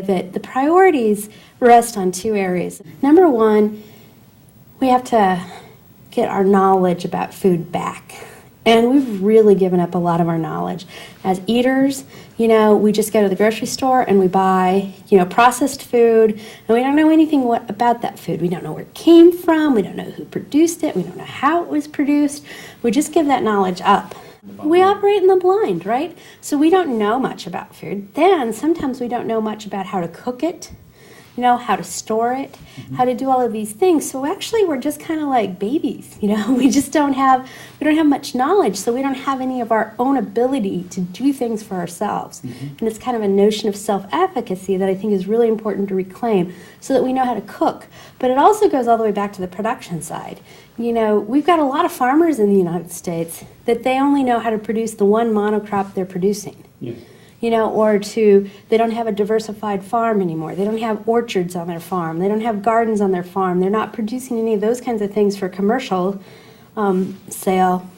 That the priorities rest on two areas. Number one, we have to get our knowledge about food back. And we've really given up a lot of our knowledge. As eaters, we just go to the grocery store and we buy, processed food, and we don't know anything about that food. We don't know where it came from. We don't know who produced it. We don't know how it was produced. We just give that knowledge up. We operate in the blind, right? So we don't know much about food. Then sometimes we don't know much about how to cook it, how to store it, how to do all of these things. So actually we're just kind of like babies, we just don't have much knowledge, so we don't have any of our own ability to do things for ourselves. And it's kind of a notion of self-efficacy that I think is really important to reclaim so that we know how to cook. But it also goes all the way back to the production side. We've got a lot of farmers in the United States that they only know how to produce the one monocrop they're producing. Yeah. They don't have a diversified farm anymore. They don't have orchards on their farm. They don't have gardens on their farm. They're not producing any of those kinds of things for commercial sale.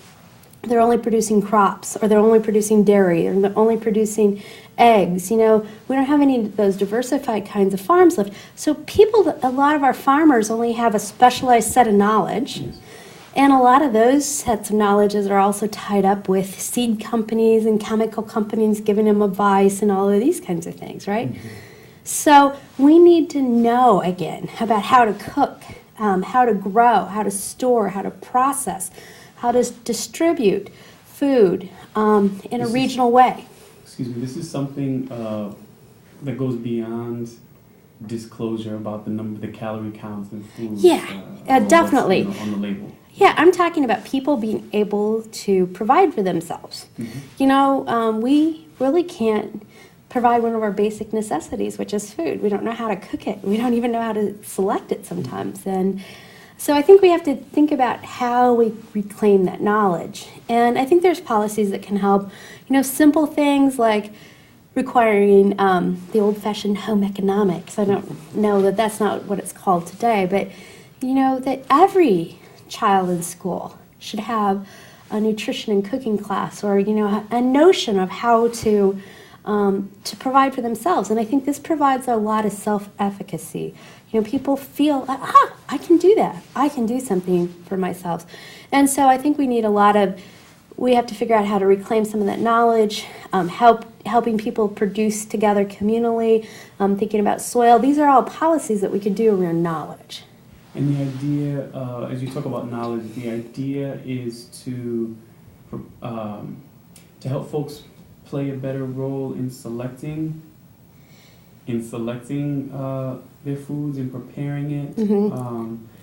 They're only producing crops, or they're only producing dairy, or they're only producing eggs. We don't have any of those diversified kinds of farms left. So a lot of our farmers only have a specialized set of knowledge. Yes. And a lot of those sets of knowledges are also tied up with seed companies and chemical companies giving them advice and all of these kinds of things, right? So we need to know, again, about how to cook, how to grow, how to store, how to process, how to distribute food in a regional way. Excuse me, this is something that goes beyond disclosure about the calorie counts in food. Yeah, definitely. On the label. Yeah, I'm talking about people being able to provide for themselves. We really can't provide one of our basic necessities, which is food. We don't know how to cook it. We don't even know how to select it sometimes. And so I think we have to think about how we reclaim that knowledge. And I think there's policies that can help, simple things like requiring the old-fashioned home economics. I don't know that that's not what it's called today, but that every child in school should have a nutrition and cooking class, or a notion of how to provide for themselves. And I think this provides a lot of self-efficacy. People feel, I can do that. I can do something for myself. And so I think we have to figure out how to reclaim some of that knowledge, helping people produce together communally, thinking about soil. These are all policies that we could do around knowledge. And the idea, as you talk about knowledge, the idea is to help folks play a better role in selecting their foods and preparing it.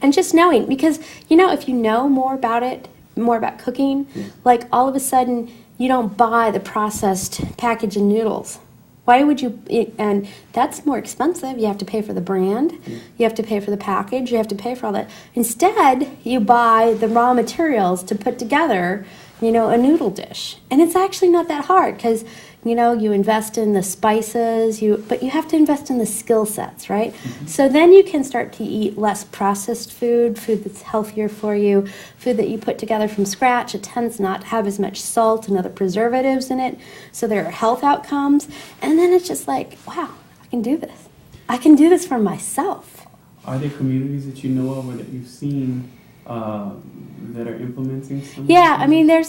And just knowing, because if you know more about cooking, like all of a sudden you don't buy the processed package of noodles. Why would you? And that's more expensive. You have to pay for the brand, you have to pay for the package, you have to pay for all that. Instead, you buy the raw materials to put together, a noodle dish. And it's actually not that hard, because you invest in the spices, but you have to invest in the skill sets, right? So then you can start to eat less processed food that's healthier for you, food that you put together from scratch. It tends not to have as much salt and other preservatives in it, so there are health outcomes. And then it's just like, wow, I can do this. I can do this for myself. Are there communities that you know of or that you've seen that are implementing some? Yeah, I mean, there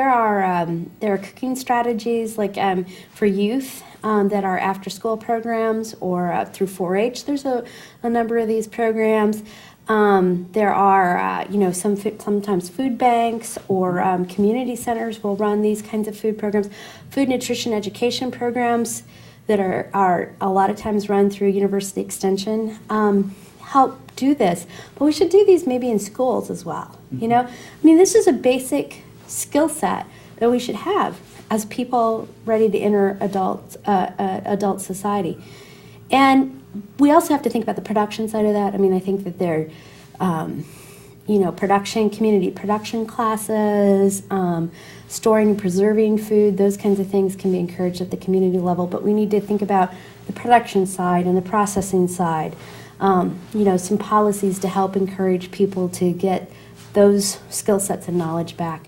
are cooking strategies like for youth that are after-school programs, or through 4-H. There's a number of these programs. There are sometimes food banks or community centers will run these kinds of food programs. Food nutrition education programs that are a lot of times run through University Extension help do this, but we should do these maybe in schools as well. This is a basic skill set that we should have as people ready to enter adult society. And we also have to think about the production side of that. I think that there community production classes, storing and preserving food, those kinds of things can be encouraged at the community level, but we need to think about the production side and the processing side. Some policies to help encourage people to get those skill sets and knowledge back.